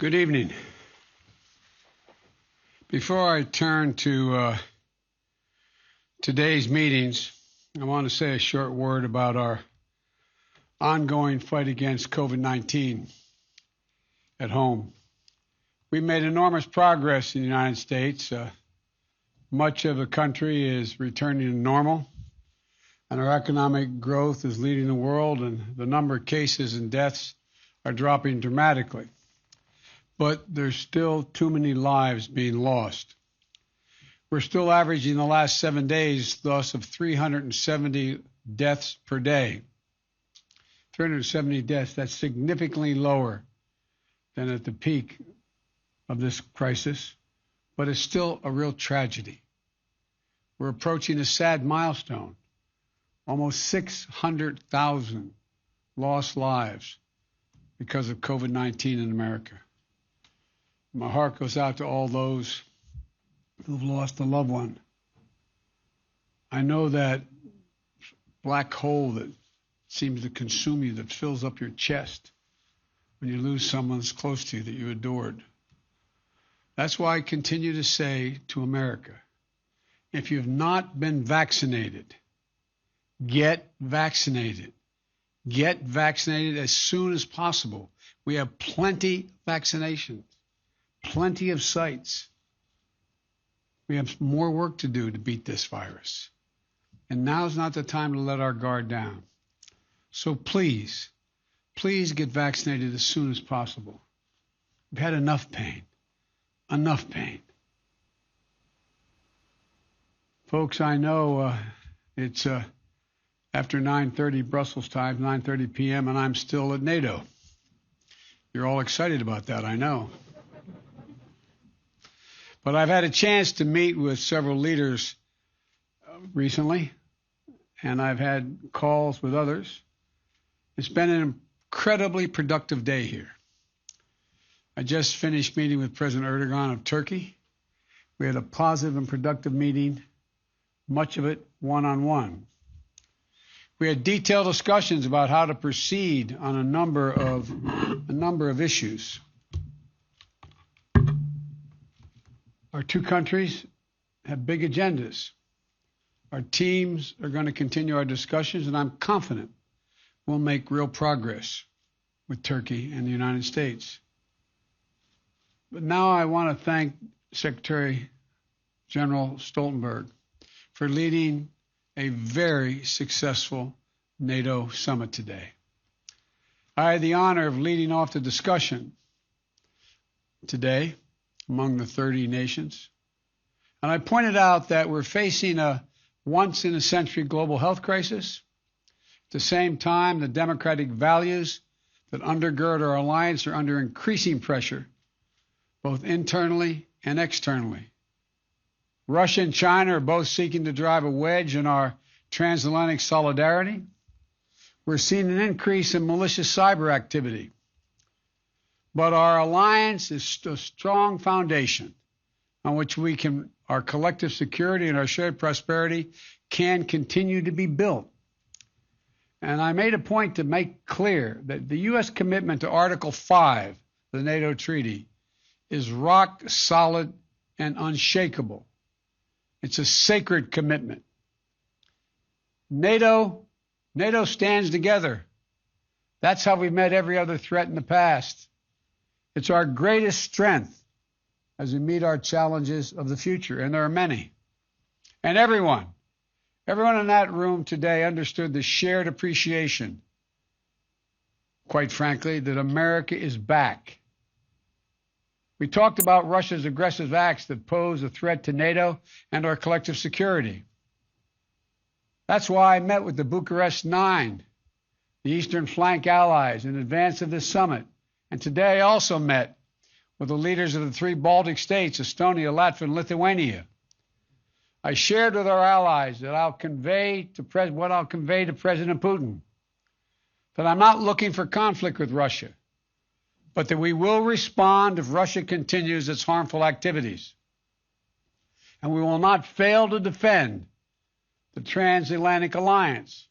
Good evening. Before I turn to today's meetings, I want to say a short word about our ongoing fight against COVID-19 at home. We've made enormous progress in the United States. Much of the country is returning to normal, and our economic growth is leading the world, and the number of cases and deaths are dropping dramatically. But there's still too many lives being lost. We're still averaging the last 7 days loss of 370 deaths per day. 370 deaths, that's significantly lower than at the peak of this crisis, but it's still a real tragedy. We're approaching a sad milestone, almost 600,000 lost lives because of COVID-19 in America. My heart goes out to all those who've lost a loved one. I know that black hole that seems to consume you, that fills up your chest when you lose someone that's close to you that you adored. That's why I continue to say to America, if you've not been vaccinated, get vaccinated. Get vaccinated as soon as possible. We have plenty vaccinations. Plenty of sites. We have more work to do to beat this virus. And now's not the time to let our guard down. So please get vaccinated as soon as possible. We've had enough pain. Enough pain. Folks, I know it's after 9:30 Brussels time, 9:30 p.m., and I'm still at NATO. You're all excited about that, I know. But I've had a chance to meet with several leaders recently, and I've had calls with others. It's been an incredibly productive day here. I just finished meeting with President Erdogan of Turkey. We had a positive and productive meeting, much of it one-on-one. We had detailed discussions about how to proceed on a number of issues. Our two countries have big agendas. Our teams are going to continue our discussions, and I'm confident we'll make real progress with Turkey and the United States. But now I want to thank Secretary General Stoltenberg for leading a very successful NATO summit today. I had the honor of leading off the discussion today among the 30 nations. And I pointed out that we're facing a once-in-a-century global health crisis. At the same time, the democratic values that undergird our alliance are under increasing pressure, both internally and externally. Russia and China are both seeking to drive a wedge in our transatlantic solidarity. We're seeing an increase in malicious cyber activity. But our alliance is a strong foundation on which our collective security and our shared prosperity can continue to be built. And I made a point to make clear that the U.S. commitment to Article 5 of the NATO Treaty is rock solid and unshakable. It's a sacred commitment. NATO stands together. That's how we've met every other threat in the past. It's our greatest strength as we meet our challenges of the future, and there are many. And everyone in that room today understood the shared appreciation, quite frankly, that America is back. We talked about Russia's aggressive acts that pose a threat to NATO and our collective security. That's why I met with the Bucharest Nine, the Eastern Flank allies, in advance of this summit. And today I also met with the leaders of the three Baltic states, Estonia, Latvia, and Lithuania. I shared with our allies that what I'll convey to President Putin, that I'm not looking for conflict with Russia, but that we will respond if Russia continues its harmful activities. And we will not fail to defend the transatlantic alliance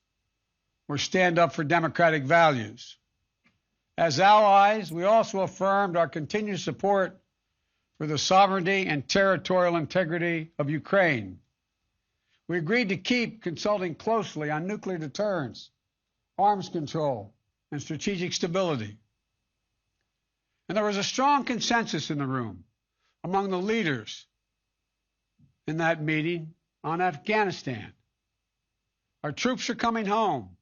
or stand up for democratic values. As allies, we also affirmed our continued support for the sovereignty and territorial integrity of Ukraine. We agreed to keep consulting closely on nuclear deterrence, arms control, and strategic stability. And there was a strong consensus in the room among the leaders in that meeting on Afghanistan. Our troops are coming home,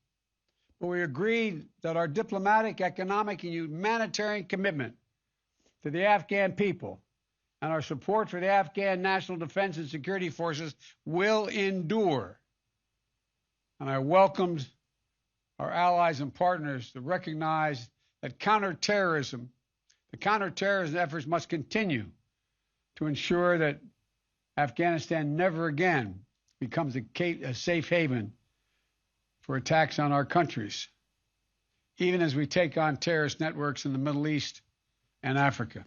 but we agreed that our diplomatic, economic, and humanitarian commitment to the Afghan people and our support for the Afghan National Defense and Security Forces will endure. And I welcomed our allies and partners to recognize that the counterterrorism efforts must continue to ensure that Afghanistan never again becomes a safe haven for attacks on our countries, even as we take on terrorist networks in the Middle East and Africa.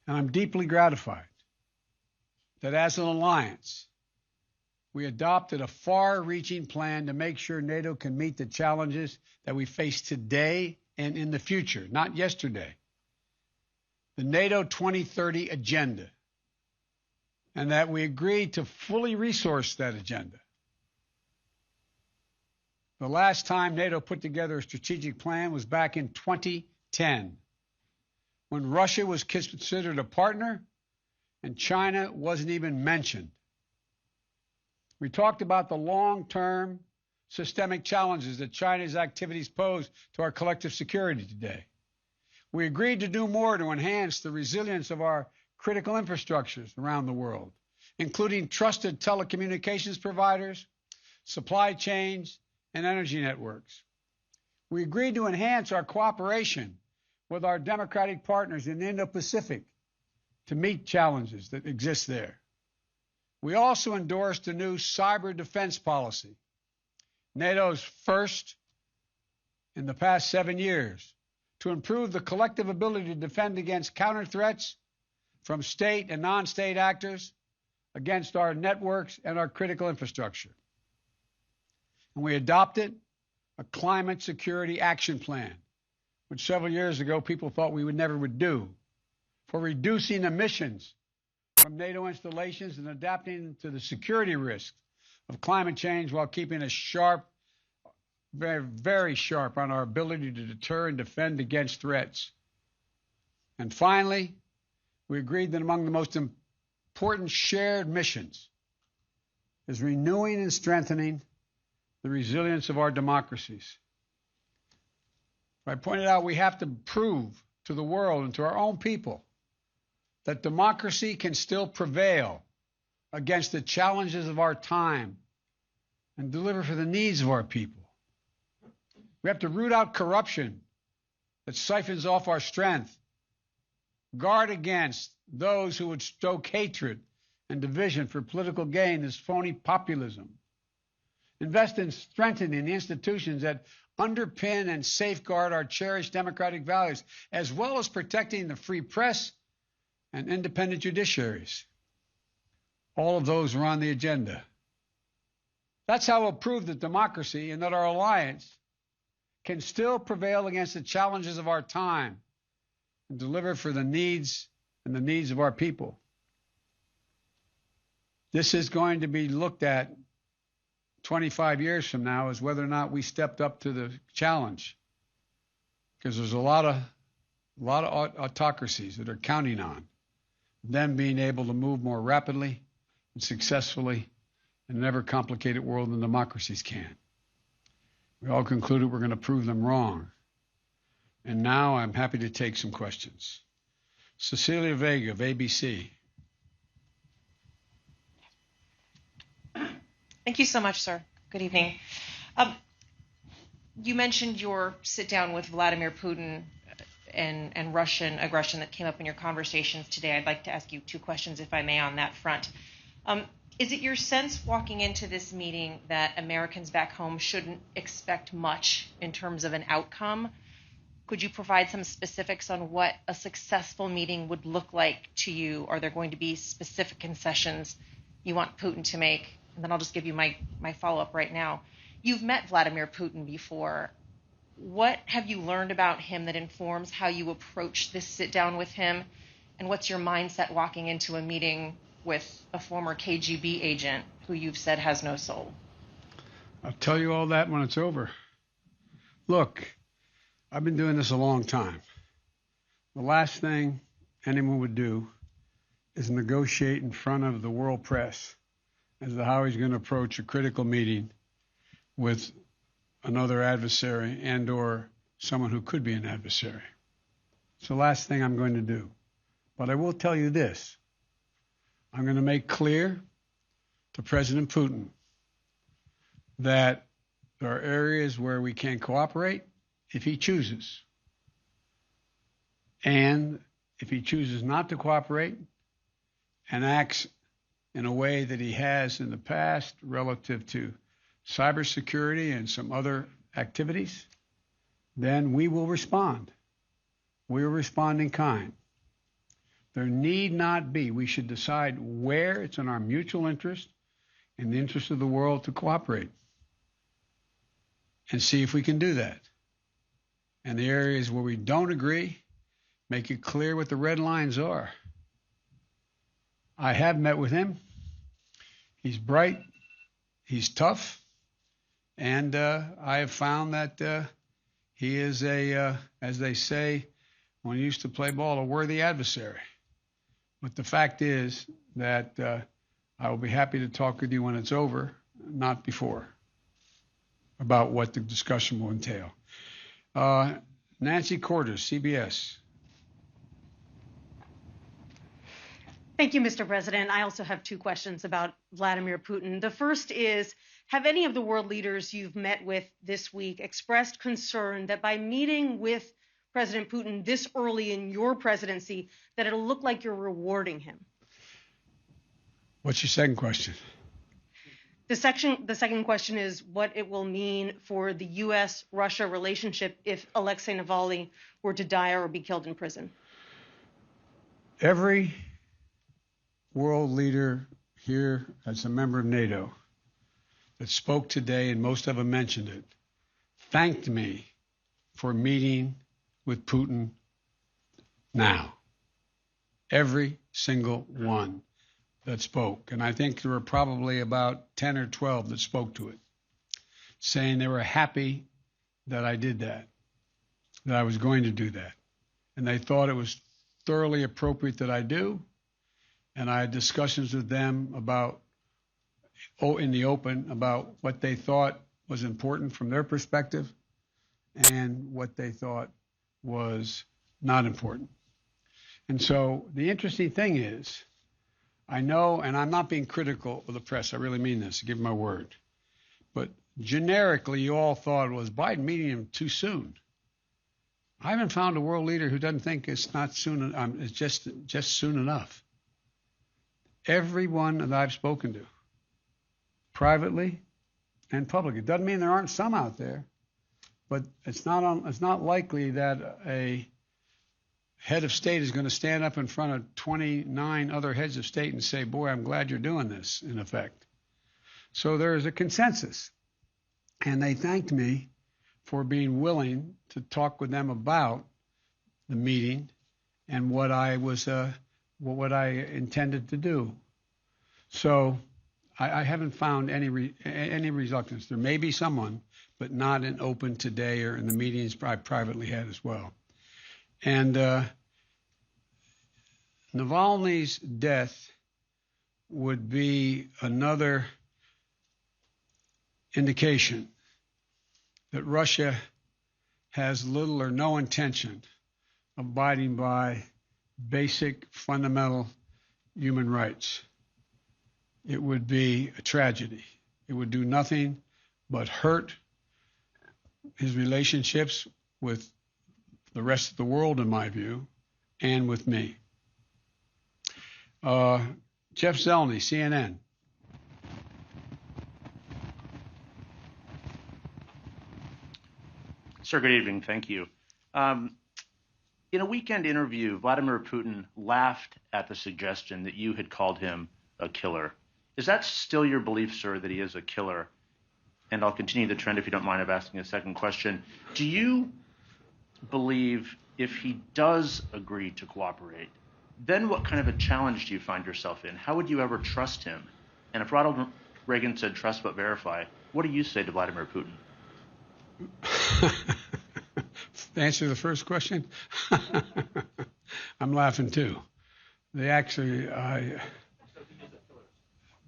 And I'm deeply gratified that as an alliance, we adopted a far-reaching plan to make sure NATO can meet the challenges that we face today and in the future, not yesterday. The NATO 2030 agenda, and that we agreed to fully resource that agenda. The last time NATO put together a strategic plan was back in 2010, when Russia was considered a partner and China wasn't even mentioned. We talked about the long-term systemic challenges that China's activities pose to our collective security today. We agreed to do more to enhance the resilience of our critical infrastructures around the world, including trusted telecommunications providers, supply chains, and energy networks. We agreed to enhance our cooperation with our democratic partners in the Indo-Pacific to meet challenges that exist there. We also endorsed a new cyber defense policy, NATO's first in the past 7 years, to improve the collective ability to defend against counter threats from state and non-state actors against our networks and our critical infrastructure. And we adopted a climate security action plan, which several years ago people thought we never would do, for reducing emissions from NATO installations and adapting to the security risks of climate change while keeping us sharp, very, very sharp on our ability to deter and defend against threats. And finally, we agreed that among the most important shared missions is renewing and strengthening the resilience of our democracies. I pointed out we have to prove to the world and to our own people that democracy can still prevail against the challenges of our time and deliver for the needs of our people. We have to root out corruption that siphons off our strength, guard against those who would stoke hatred and division for political gain, this phony populism, invest in strengthening the institutions that underpin and safeguard our cherished democratic values, as well as protecting the free press and independent judiciaries. All of those are on the agenda. That's how we'll prove that democracy and that our alliance can still prevail against the challenges of our time and deliver for the needs of our people. This is going to be looked at 25 years from now as whether or not we stepped up to the challenge, because there's a lot of autocracies that are counting on them being able to move more rapidly and successfully in an ever-complicated world than democracies can. We all concluded we're going to prove them wrong. And now I'm happy to take some questions. Cecilia Vega of ABC. Thank you so much, sir. Good evening. You mentioned your sit down with Vladimir Putin and Russian aggression that came up in your conversations today. I'd like to ask you two questions, if I may, on that front. Is it your sense walking into this meeting that Americans back home shouldn't expect much in terms of an outcome? Could you provide some specifics on what a successful meeting would look like to you? Are there going to be specific concessions you want Putin to make? And then I'll just give you my follow-up right now. You've met Vladimir Putin before. What have you learned about him that informs how you approach this sit down with him? And what's your mindset walking into a meeting with a former KGB agent who you've said has no soul? I'll tell you all that when it's over. Look, I've been doing this a long time. The last thing anyone would do is negotiate in front of the world press as to how he's going to approach a critical meeting with another adversary and or someone who could be an adversary. It's the last thing I'm going to do. But I will tell you this. I'm going to make clear to President Putin that there are areas where we can cooperate if he chooses. And if he chooses not to cooperate and acts in a way that he has in the past relative to cybersecurity and some other activities, then we will respond. We will respond in kind. There need not be. We should decide where it's in our mutual interest, in the interest of the world, to cooperate and see if we can do that. And the areas where we don't agree, make it clear what the red lines are. I have met with him. He's bright. He's tough. And I have found that he is as they say when you used to play ball, a worthy adversary. But the fact is that I will be happy to talk with you when it's over, not before, about what the discussion will entail. Nancy Cordes, CBS. Thank you, Mr. President. I also have two questions about Vladimir Putin. The first is, have any of the world leaders you've met with this week expressed concern that by meeting with President Putin this early in your presidency, that it'll look like you're rewarding him? What's your second question? The second question is what it will mean for the U.S.-Russia relationship if Alexei Navalny were to die or be killed in prison. Every world leader here as a member of NATO that spoke today, and most of them mentioned it, thanked me for meeting with Putin now. Every single one that spoke. And I think there were probably about 10 or 12 that spoke to it, saying they were happy that I did that I was going to do that. And they thought it was thoroughly appropriate that I do. And I had discussions with them about, in the open, about what they thought was important from their perspective and what they thought was not important. And so the interesting thing is, I know, and I'm not being critical of the press, I really mean this, give my word, but generically you all thought, was Biden meeting him too soon? I haven't found a world leader who doesn't think it's not soon, it's just soon enough. Everyone that I've spoken to, privately and publicly, it doesn't mean there aren't some out there, but it's not likely that a head of state is going to stand up in front of 29 other heads of state and say, boy, I'm glad you're doing this, in effect. So there is a consensus. And they thanked me for being willing to talk with them about the meeting and what I intended to do. So I haven't found any reluctance. There may be someone, but not in open today or in the meetings I privately had as well. And Navalny's death would be another indication that Russia has little or no intention of abiding by basic fundamental human rights. It would be a tragedy. It would do nothing but hurt his relationships with the rest of the world, in my view, and with me. Jeff Zeleny, CNN. Sir, good evening. Thank you. In a weekend interview, Vladimir Putin laughed at the suggestion that you had called him a killer. Is that still your belief, sir, that he is a killer? and I'll continue the trend if you don't mind of asking a second question. Do you believe if he does agree to cooperate, then what kind of a challenge do you find yourself in? How would you ever trust him? And if Ronald Reagan said trust but verify, what do you say to Vladimir Putin? To answer the first question, I'm laughing too.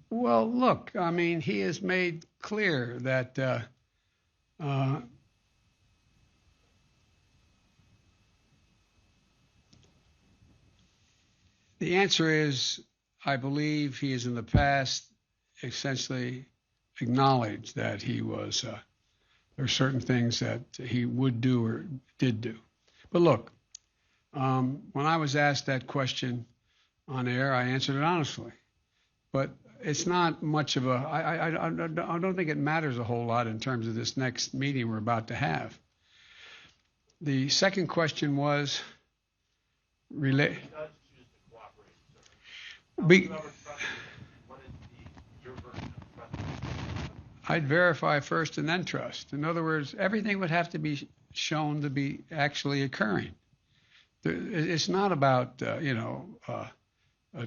Well, look, I mean, he has made clear that the answer is, I believe he has in the past essentially acknowledged that he was, there are certain things that he would do or did do. But look, when I was asked that question on air, I answered it honestly. But it's not much of a, I don't think it matters a whole lot in terms of this next meeting we're about to have. The second question was, I'd verify first and then trust. In other words, everything would have to be shown to be actually occurring. It's not about,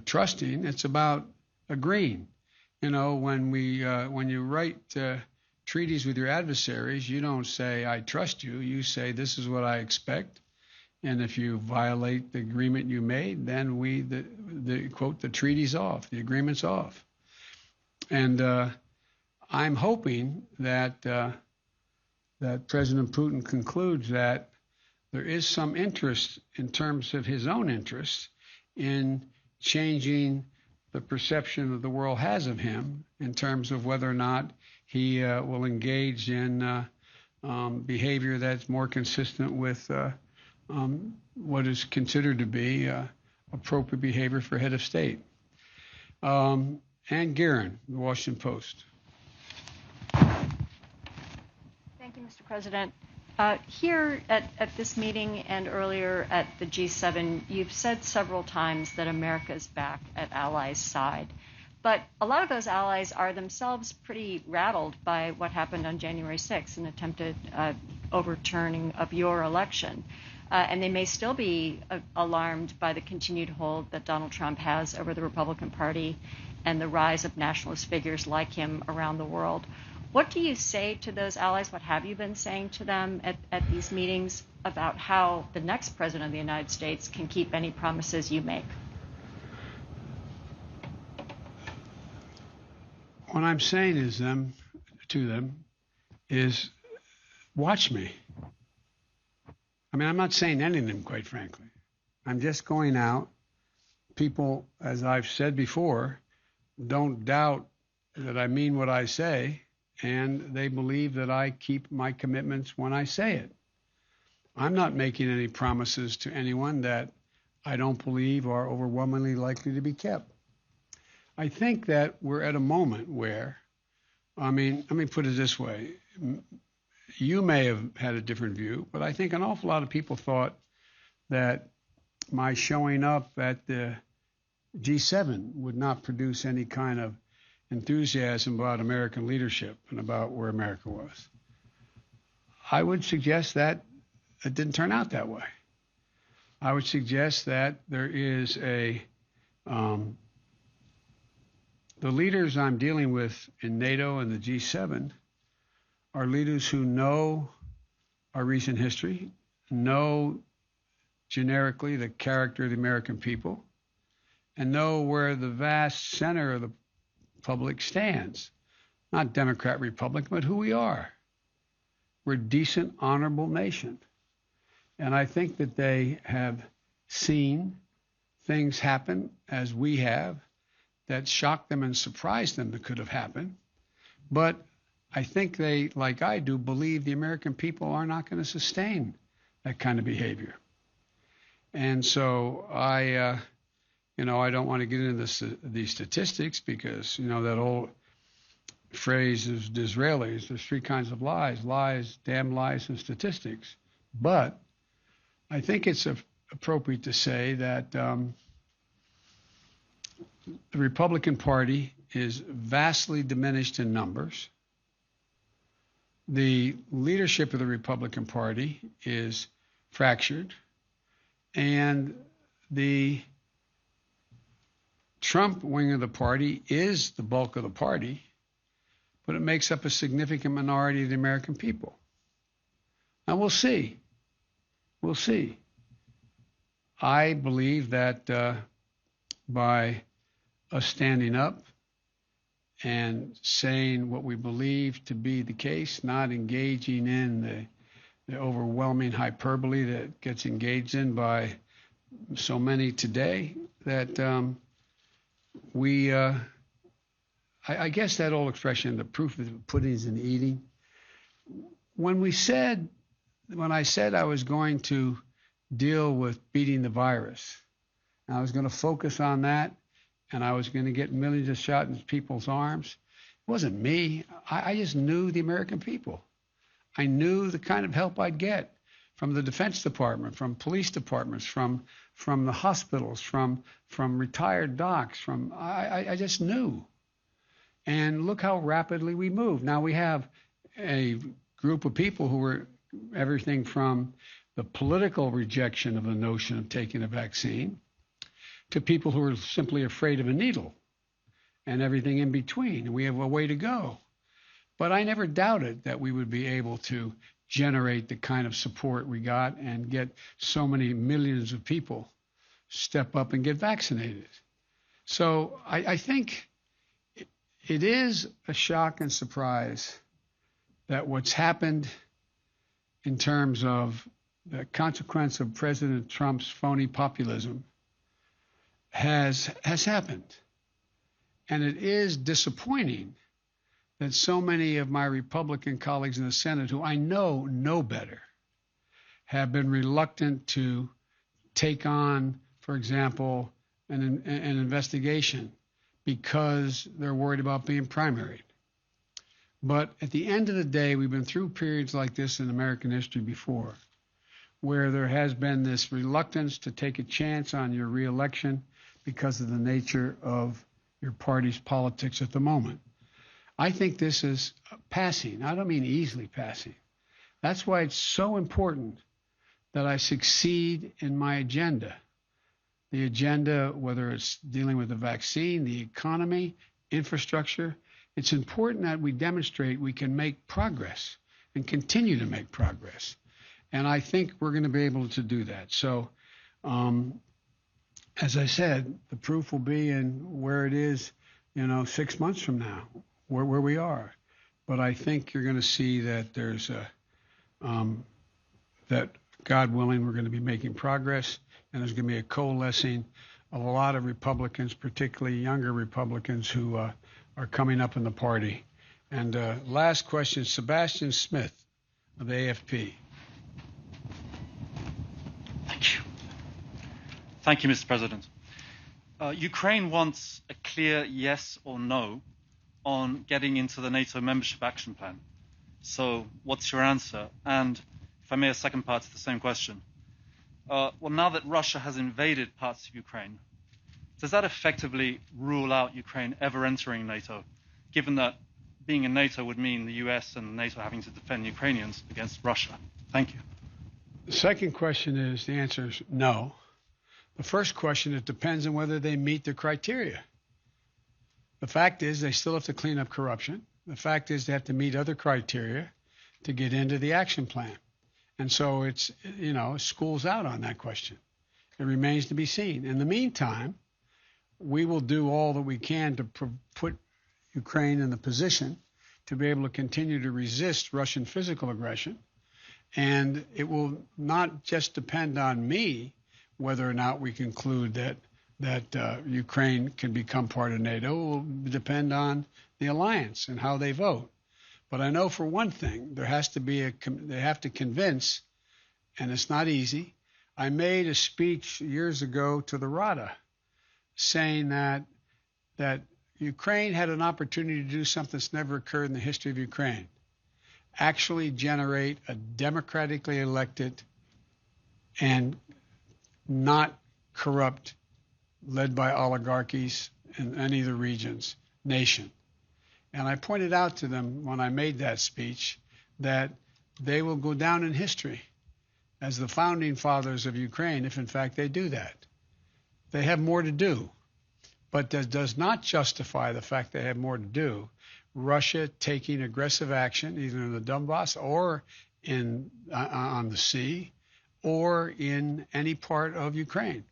trusting. It's about agreeing. You know, when you write treaties with your adversaries, you don't say, I trust you. You say, this is what I expect. And if you violate the agreement you made, then quote, the treaty's off, the agreement's off. And I'm hoping that that President Putin concludes that there is some interest in terms of his own interest in changing the perception that the world has of him in terms of whether or not he will engage in behavior that's more consistent with what is considered to be appropriate behavior for head of state. Ann Guerin, The Washington Post. Thank you, Mr. President. Here at this meeting and earlier at the G7, you've said several times that America is back at allies' side. But a lot of those allies are themselves pretty rattled by what happened on January 6th, an attempted overturning of your election. And they may still be alarmed by the continued hold that Donald Trump has over the Republican Party and the rise of nationalist figures like him around the world. What do you say to those allies? What have you been saying to them at these meetings about how the next president of the United States can keep any promises you make? What I'm saying to them is watch me. I mean, I'm not saying anything, quite frankly. I'm just going out. People, as I've said before, don't doubt that I mean what I say, and they believe that I keep my commitments when I say it. I'm not making any promises to anyone that I don't believe are overwhelmingly likely to be kept. I think that we're at a moment where, I mean, let me put it this way. You may have had a different view, but I think an awful lot of people thought that my showing up at the G7 would not produce any kind of enthusiasm about American leadership and about where America was. I would suggest that it didn't turn out that way. I would suggest that there is the leaders I'm dealing with in NATO and the G7 are leaders who know our recent history, know generically the character of the American people, and know where the vast center of the public stands. Not Democrat, Republican, but who we are. We're a decent, honorable nation. And I think that they have seen things happen as we have that shocked them and surprised them that could have happened. But I think they, like I do, believe the American people are not going to sustain that kind of behavior. And so I don't want to get into these statistics because, that old phrase is the Israelis, there's three kinds of lies, damn lies, and statistics. But I think it's appropriate to say that the Republican Party is vastly diminished in numbers. the leadership of the Republican Party is fractured, and the Trump wing of the party is the bulk of the party, but it makes up a significant minority of the American people. Now, we'll see. We'll see. I believe that by us standing up and saying what we believe to be the case, not engaging in the overwhelming hyperbole that gets engaged in by so many today, that I guess that old expression, the proof of the pudding is in the eating. When I said I was going to deal with beating the virus, and I was going to focus on that, and I was going to get millions of shots in people's arms, it wasn't me. I just knew the American people. I knew the kind of help I'd get from the Defense Department, from police departments, from the hospitals, from retired docs. I just knew. And look how rapidly we moved. Now we have a group of people who were everything from the political rejection of the notion of taking a vaccine to people who are simply afraid of a needle and everything in between. And we have a way to go. But I never doubted that we would be able to generate the kind of support we got and get so many millions of people step up and get vaccinated. So I think it is a shock and surprise that what's happened in terms of the consequence of President Trump's phony populism has happened. And it is disappointing that so many of my Republican colleagues in the Senate, who I know better, have been reluctant to take on, for example, an investigation because they're worried about being primaried. But at the end of the day, we've been through periods like this in American history before, where there has been this reluctance to take a chance on your reelection because of the nature of your party's politics at the moment. I think this is passing. I don't mean easily passing. That's why it's so important that I succeed in my agenda. The agenda, whether it's dealing with the vaccine, the economy, infrastructure, it's important that we demonstrate we can make progress and continue to make progress. And I think we're going to be able to do that. So, as I said, the proof will be in where it is, 6 months from now, where we are. But I think you're going to see that there's that God willing, we're going to be making progress, and there's going to be a coalescing of a lot of Republicans, particularly younger Republicans who are coming up in the party. And last question, Sebastian Smith of the AFP. Thank you, Mr. President. Ukraine wants a clear yes or no on getting into the NATO membership action plan. So what's your answer? And if I may, a second part to the same question. Well, now that Russia has invaded parts of Ukraine, does that effectively rule out Ukraine ever entering NATO, given that being in NATO would mean the US and NATO having to defend Ukrainians against Russia? Thank you. The second question is, the answer is no. The first question, it depends on whether they meet the criteria. The fact is they still have to clean up corruption. The fact is they have to meet other criteria to get into the action plan. And so it's, school's out on that question. It remains to be seen. In the meantime, we will do all that we can to put Ukraine in the position to be able to continue to resist Russian physical aggression. And it will not just depend on me whether or not we conclude that Ukraine can become part of NATO. It will depend on the alliance and how they vote. But I know for one thing, they have to convince, and it's not easy. I made a speech years ago to the Rada saying that Ukraine had an opportunity to do something that's never occurred in the history of Ukraine, actually generate a democratically elected and not corrupt, led by oligarchies in any of the regions, nation. And I pointed out to them when I made that speech that they will go down in history as the founding fathers of Ukraine if, in fact, they do that. They have more to do, but that does not justify the fact they have more to do. Russia taking aggressive action, either in the Donbass or on the sea or in any part of Ukraine.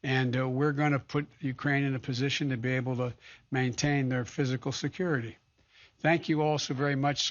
And we're going to put Ukraine in a position to be able to maintain their physical security. Thank you all so very much.